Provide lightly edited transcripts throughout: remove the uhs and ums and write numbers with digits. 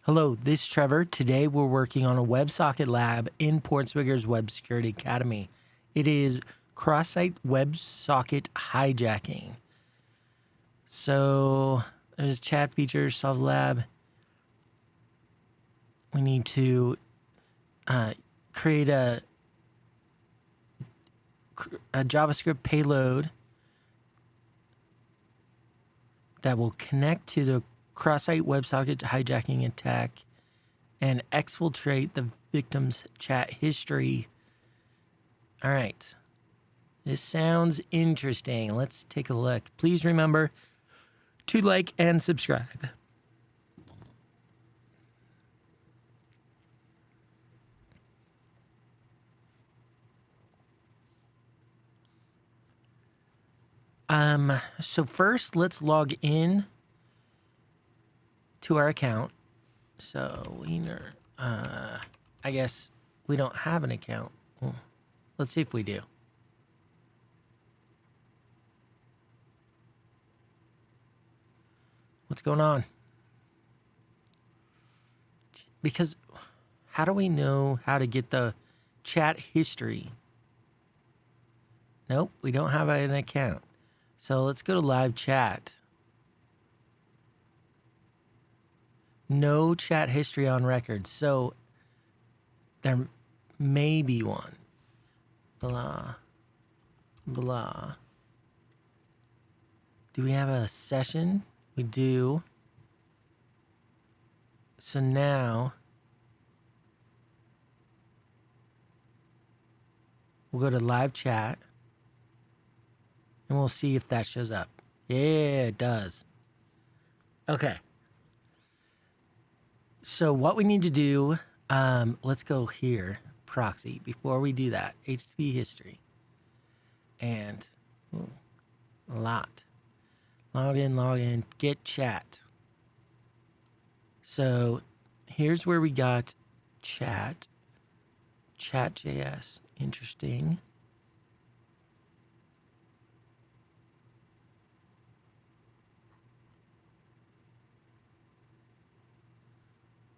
Hello, this is Trevor. Today we're working on a WebSocket lab in PortSwigger's Web Security Academy. It is cross-site WebSocket hijacking. So there's a chat feature, solve lab. We need to create a JavaScript payload that will connect to the cross-site WebSocket hijacking attack and exfiltrate the victim's chat history. All right. This sounds interesting. Let's take a look. Please remember to like and subscribe. So first let's log in to our account. So Wiener, I guess we don't have an account. Well, let's see if we do. What's going on? Because how do we know how to get the chat history? Nope, we don't have an account. So let's go to live chat. No chat history on record. So there may be one. Blah. Blah. Do we have a session? We do. So now we'll go to live chat and we'll see if that shows up. Yeah, it does. Okay. So what we need to do, let's go here, proxy. Before we do that, HTTP history. And a lot. Log in, get chat. So here's where we got chat. Chat.js. Interesting.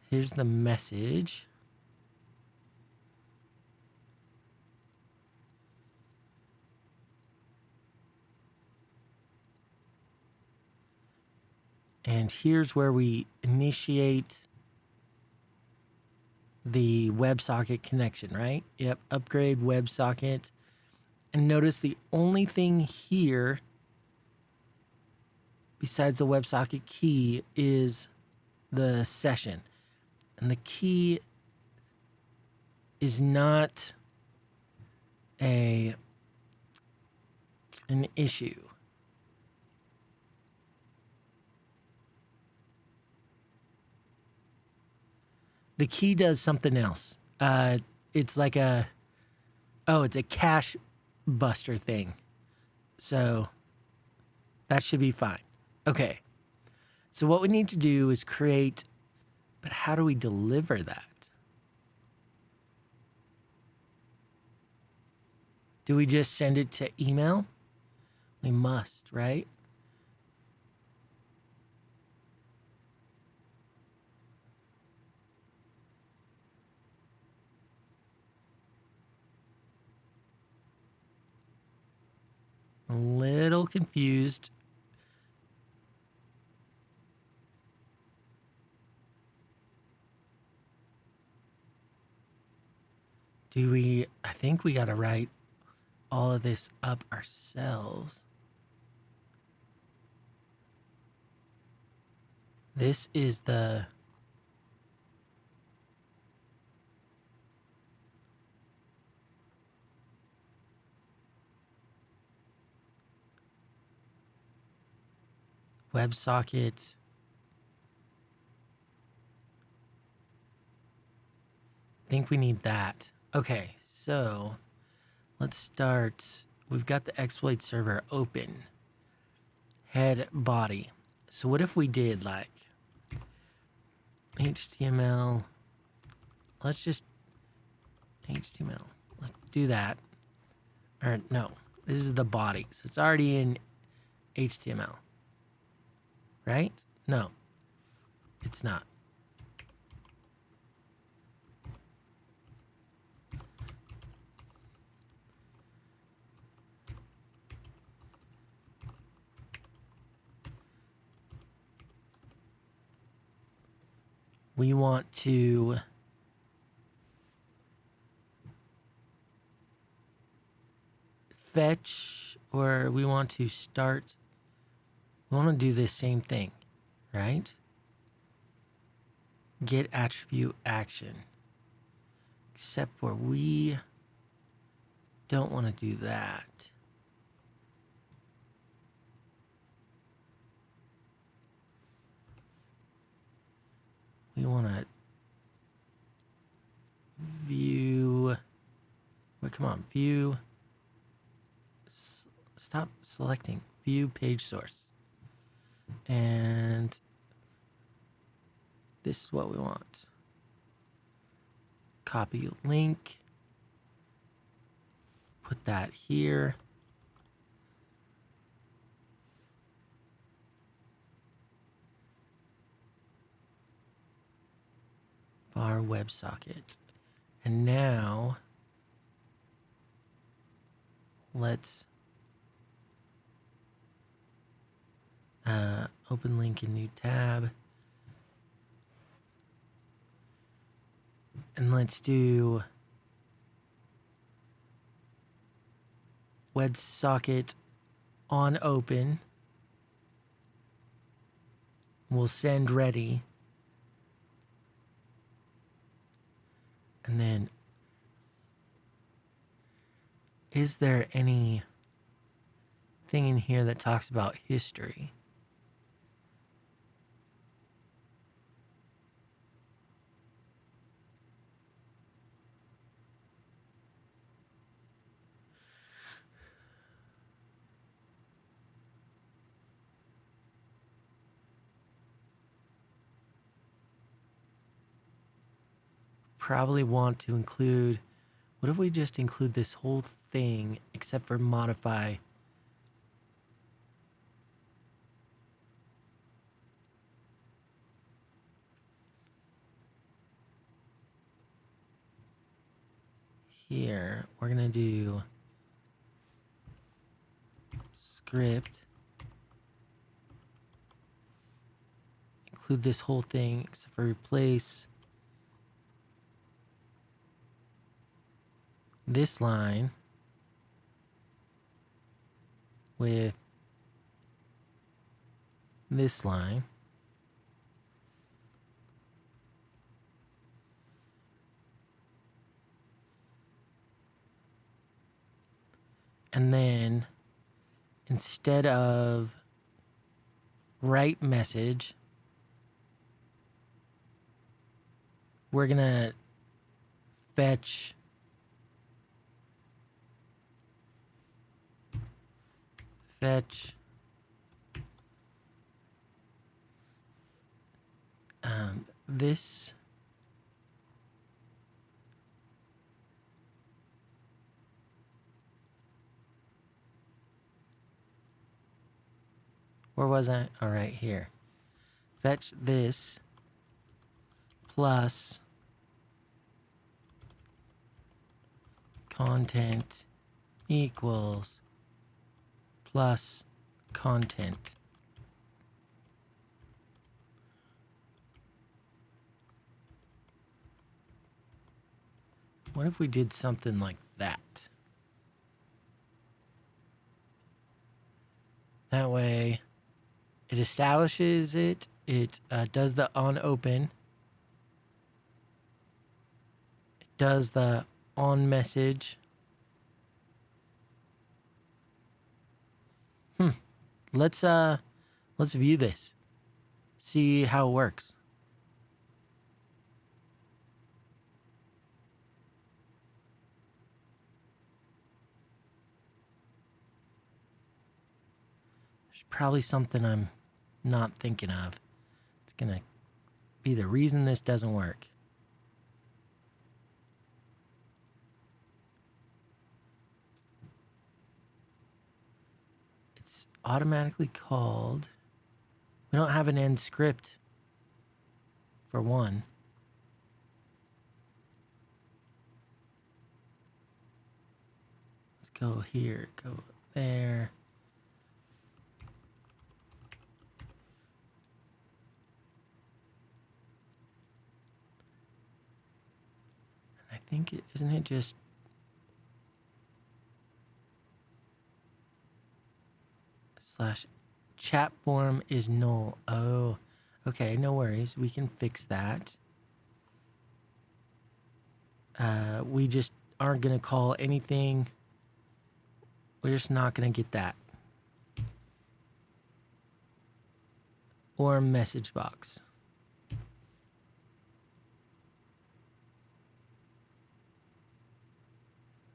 Here's the message. And here's where we initiate the WebSocket connection, right? Yep, upgrade WebSocket. And notice the only thing here besides the WebSocket key is the session. And the key is not an issue. The key does something else. It's like it's a cache buster thing. So that should be fine. Okay. So what we need to do is create, but how do we deliver that? Do we just send it to email? We must, right? A little confused. I think we got to write all of this up ourselves. This is the WebSocket. I think we need that. Okay, so let's start. We've got the exploit server open. Head body. So what if we did like HTML? Let's just HTML. Let's do that. Or no, this is the body. So it's already in HTML. Right? No, it's not. we want to fetch, or we want to start. We want to do the same thing, right? Get attribute action. Except for we don't want to do that. We want to view. Wait, come on, view. Stop selecting. View page source. And this is what we want. Copy link. Put that here. Var WebSocket. And now let's open link in new tab. And let's do WebSocket on open. We'll send ready. And then, is there any thing in here that talks about history? Probably want to include, what if we just include this whole thing except for modify? Here, we're going to do script. Include this whole thing except for replace this line with this line. And then instead of write message, we're going to fetch this where was I? All right, here. Fetch this plus content equals plus content. What if we did something like that? That way it establishes it. It does the on open. It does the on message. Let's view this. See how it works. There's probably something I'm not thinking of. It's gonna be the reason this doesn't work. It's automatically called. We don't have an end script for one. Let's go here, go there. think isn't it just slash chat form is null. Oh, okay, no worries. We can fix that. We just aren't going to call anything. We're just not going to get that. Or message box.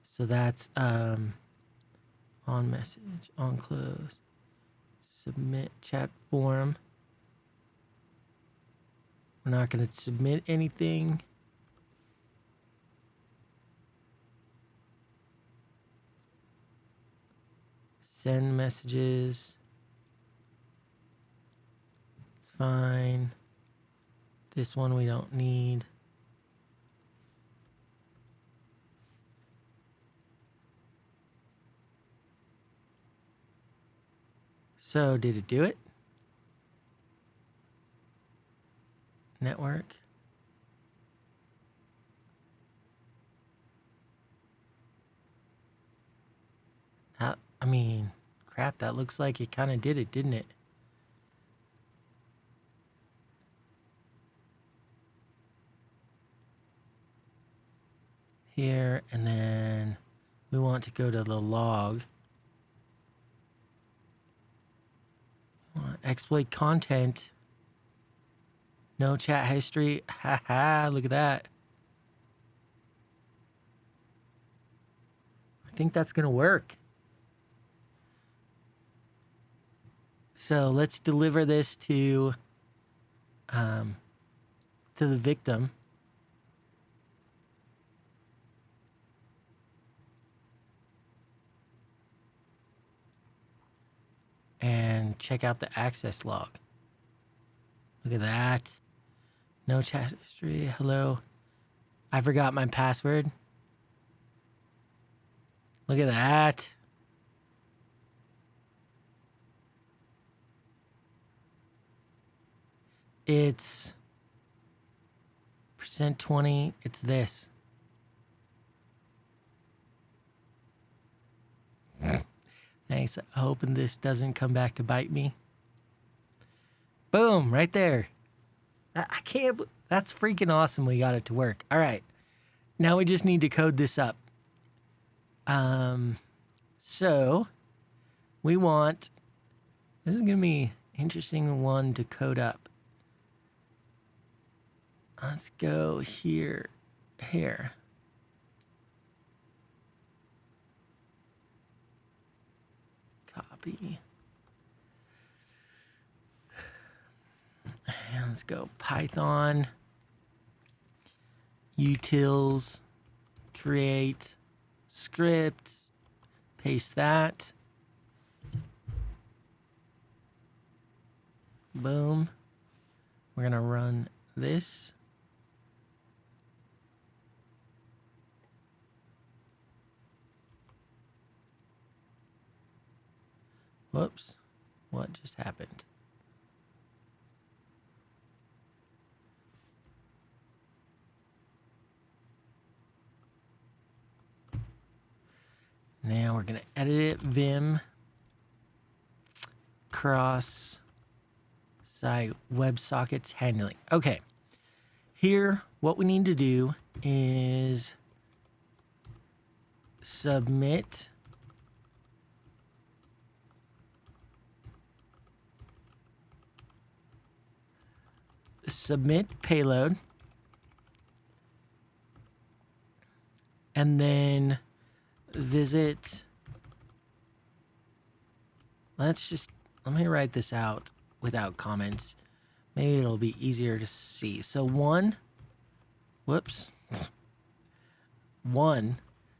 So that's on message, on close, submit chat form. We're not going to submit anything. Send messages. It's fine. This one we don't need. So did it do it? Network. I mean, crap, that looks like it kind of did it, didn't it? Here, and then we want to go to the log. Exploit content. No chat history. Haha, look at that. I think that's going to work. So let's deliver this to the victim. And check out the access log. Look at that. No chat history. Hello. I forgot my password. Look at that. It's %20. It's this. Thanks. Hoping this doesn't come back to bite me. Boom, right there. I can't. That's freaking awesome. We got it to work. All right. Now we just need to code this up. So we want. This is gonna be an interesting one to code up. Let's go here. Copy. And let's go Python utils create script, paste that. Boom. We're gonna run this. Whoops. What just happened? Now we're going to edit it. Vim cross site WebSockets handling. Okay. Here, what we need to do is submit payload, and then visit. Let me write this out without comments. Maybe it'll be easier to see. So one,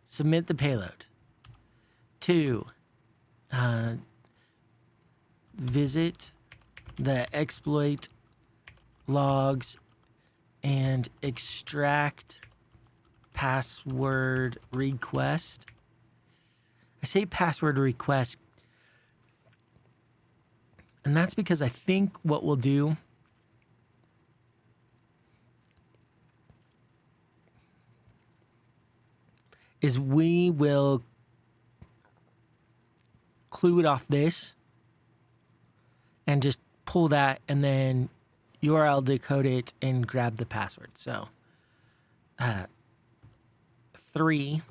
submit the payload. 2, visit the exploit logs and extract password request. I say password request, and that's because I think what we'll do is we will clue it off this and just pull that and then URL decode it and grab the password. So 3,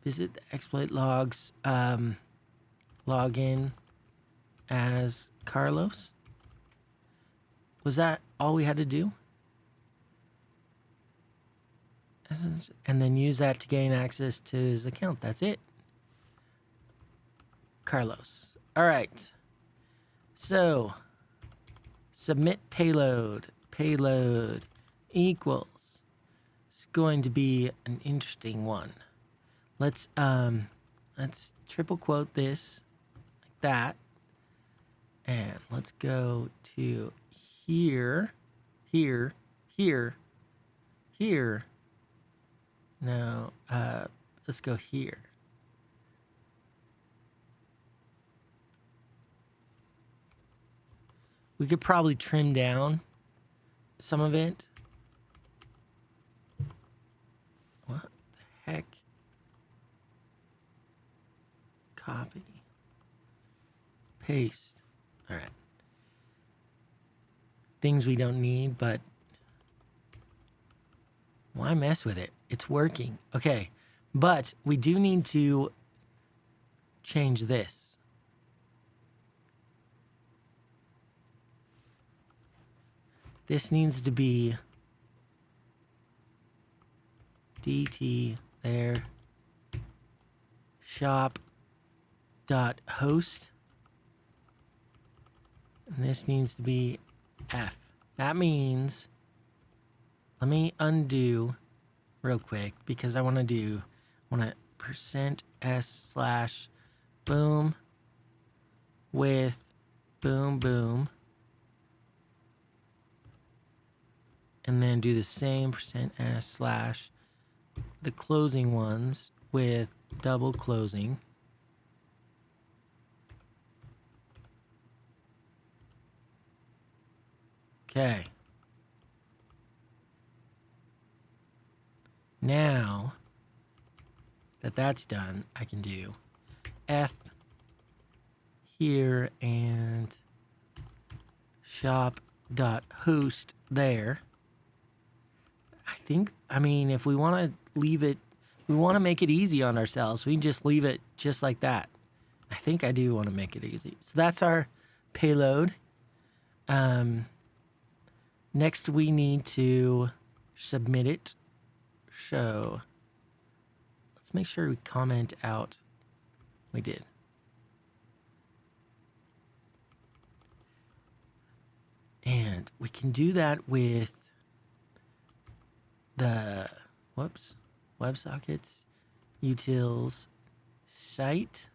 visit the exploit logs, log in as Carlos. Was that all we had to do? And then use that to gain access to his account. That's it. Carlos. All right. So submit payload. Payload equals. It's going to be an interesting one. Let's triple quote this like that. And let's go to here. No, let's go here. We could probably trim down some of it. What the heck? Copy. Paste. All right. Things we don't need, but why mess with it? It's working. Okay. But we do need to change this. This needs to be DT there. Shop.host. And this needs to be F. That means, let me undo real quick because I want to %s/boom with boom. And then do the same %s/ the closing ones with double closing. Okay. Now that that's done, I can do F here and shop.host there. I mean, if we want to leave it, we want to make it easy on ourselves. We can just leave it just like that. I think I do want to make it easy. So that's our payload. Next, we need to submit it. So let's make sure we comment out. We did. And we can do that with the Websockets utils site.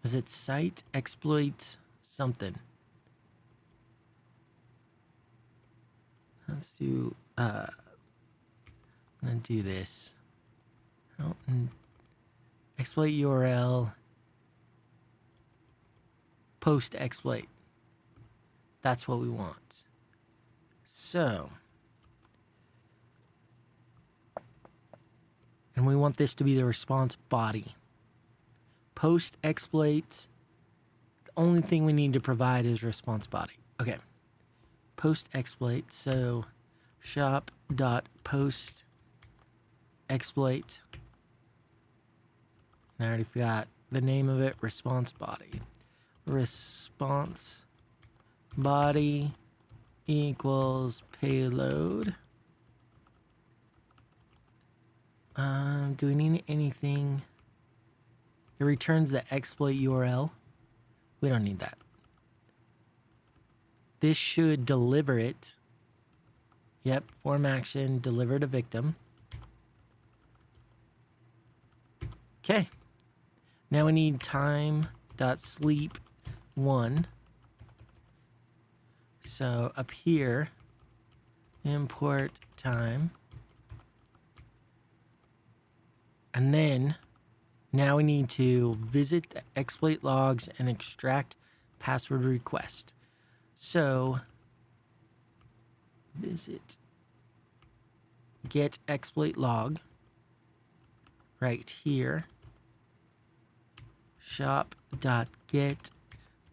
Was it site exploit something? Let's do I'm gonna do this. Exploit URL post exploit. That's what we want. So, and we want this to be the response body. Post exploit, the only thing we need to provide is response body. Okay. Post exploit, so shop.post exploit. And I already forgot the name of it, response body. Response body equals payload. Do we need anything? It returns the exploit URL. We don't need that. This should deliver it. Yep, form action, deliver to victim. Okay. Now we need time.sleep1. So up here, import time. And then now we need to visit the exploit logs and extract password request. So visit get exploit log right here. Shop.get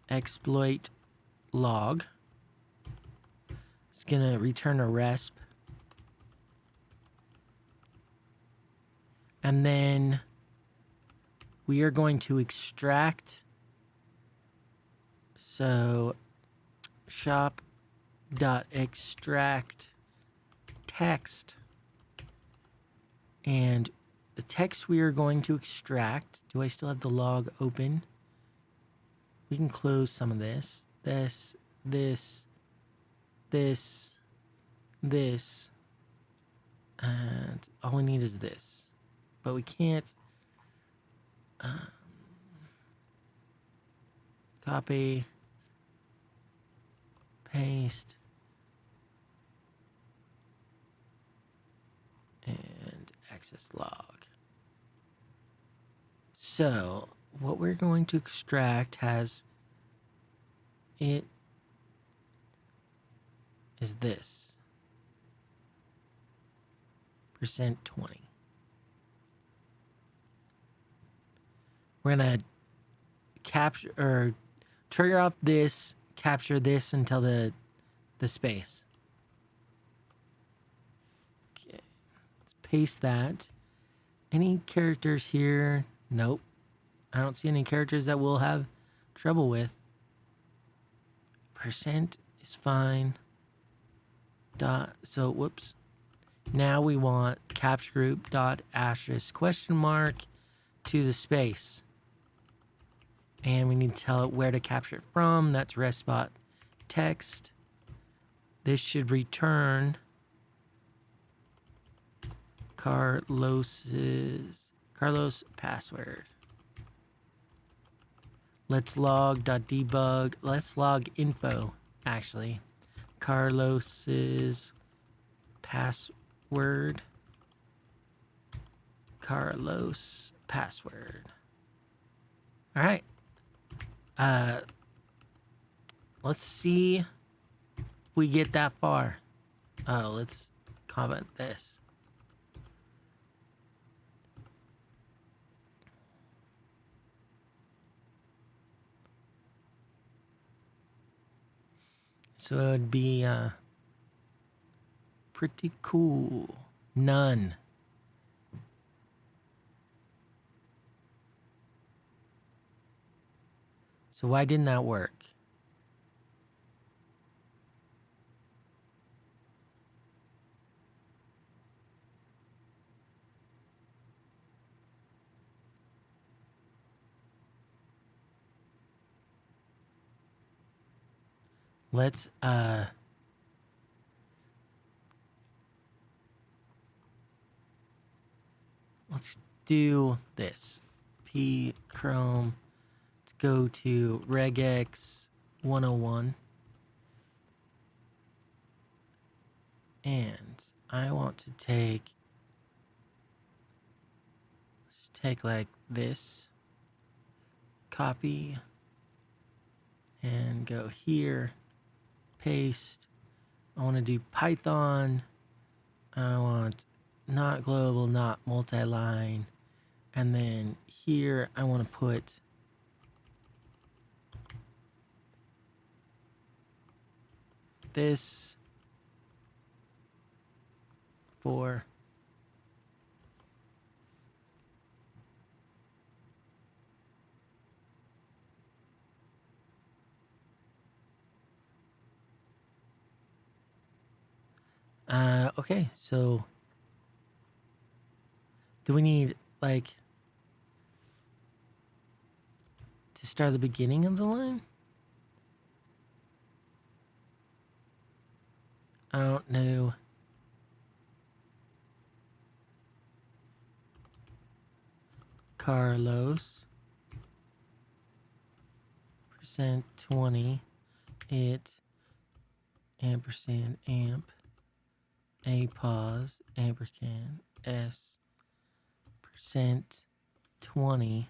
exploit log. It's going to return a resp. And then we are going to extract. So shop.extract text. And the text we are going to extract. Do I still have the log open? We can close some of this. This. And all we need is this. But we can't copy, paste, and access log. So what we're going to extract has it is this %20. We're gonna capture or trigger off this, capture this until the space. Okay, let's paste that. Any characters here? Nope. I don't see any characters that we'll have trouble with. Percent is fine. So whoops. Now we want capture group dot asterisk question mark to the space. And we need to tell it where to capture it from. That's respot text. This should return Carlos password. Let's log.debug. Let's log info, actually. Carlos's password. Carlos password. All right. Let's see if we get that far. Oh, let's comment this. So it would be pretty cool. None. So why didn't that work? Let's do this. P Chrome. Let's go to regex 101. And I want to take, let's take like this, copy, and go here, paste. I want to do Python. I want not global, not multi-line. And then here I want to put this for okay, so do we need like to start the beginning of the line? I don't know. Carlos %20 it ampersand amp a pause ampersand s %20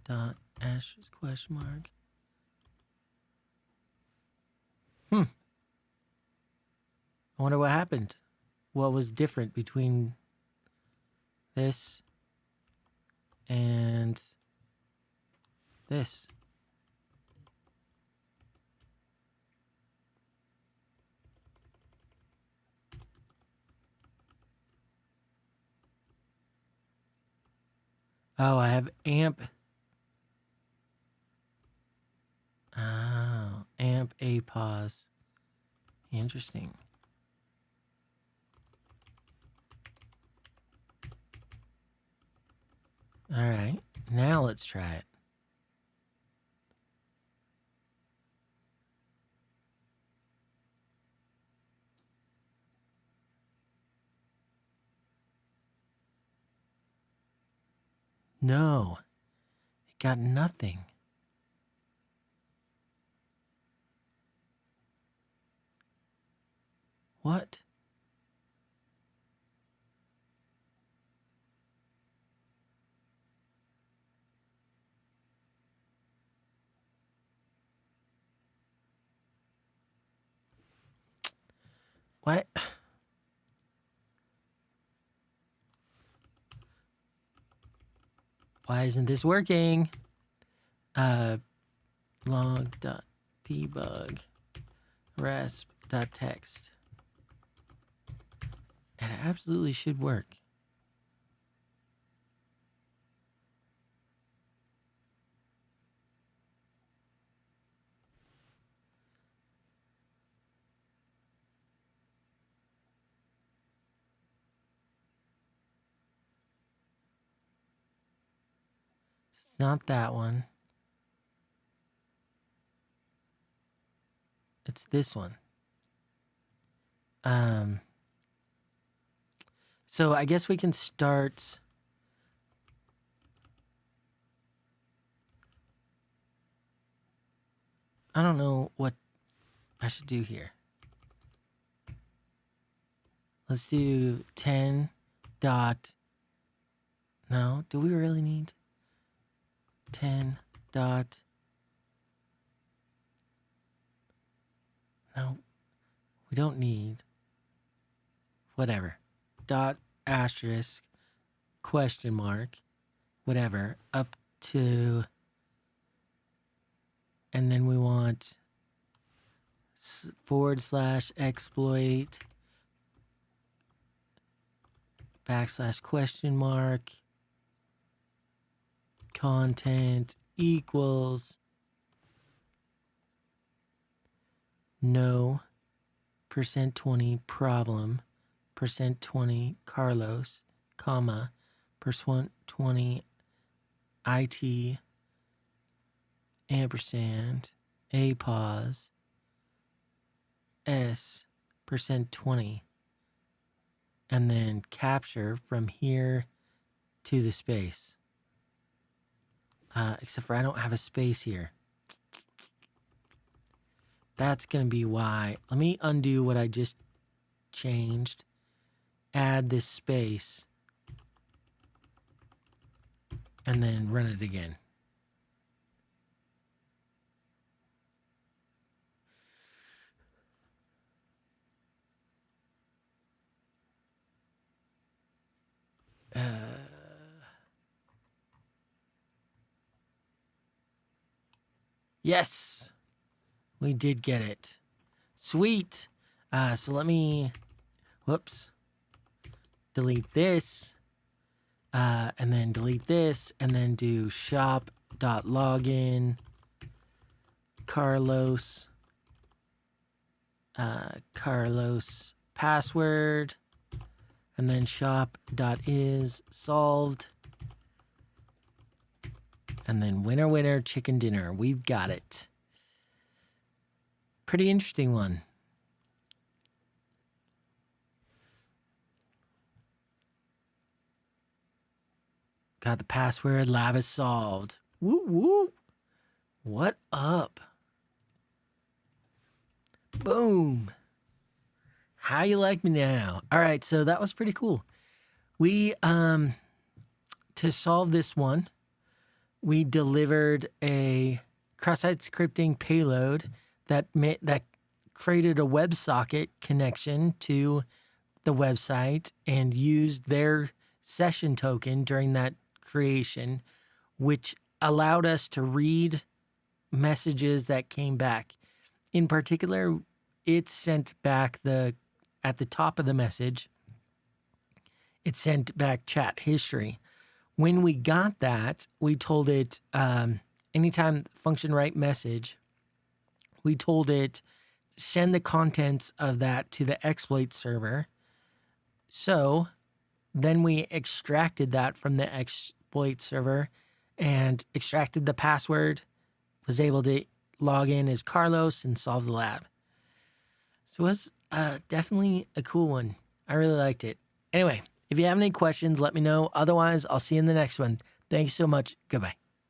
dot asterisk question mark. I wonder what happened. What was different between this and this? Oh, I have amp. Oh, amp a pause. Interesting. All right, now let's try it. No, it got nothing. What? What? Why isn't this working? Log.debug rasp.txt. It absolutely should work. It's not that one. It's this one. So I guess we can start. I don't know what I should do here. Let's do 10 dot. No, do we really need 10 dot? No, we don't need. Whatever. Dot asterisk question mark whatever up to, and then we want /exploit /question mark content equals no %20 problem %20 Carlos, comma %20 IT ampersand a pause s %20, and then capture from here to the space. Except for I don't have a space here. That's going to be why. Let me undo what I just changed. Add this space. And then run it again. Yes, we did get it. Sweet. So let me, whoops, delete this, and then delete this, and then do shop.login, Carlos, Carlos password, and then shop.is solved. And then winner, winner, chicken dinner. We've got it. Pretty interesting one. Got the password. Lab is solved. Woo woo. What up? Boom. How you like me now? All right, so that was pretty cool. We to solve this one, we delivered a cross-site scripting payload that created a WebSocket connection to the website and used their session token during that creation, which allowed us to read messages that came back. In particular, it sent back at the top of the message, it sent back chat history. When we got that, we told it anytime function write message, we told it send the contents of that to the exploit server. So then we extracted that from the exploit server and extracted the password, was able to log in as Carlos and solve the lab. So it was definitely a cool one. I really liked it. Anyway, if you have any questions, let me know. Otherwise, I'll see you in the next one. Thanks so much. Goodbye.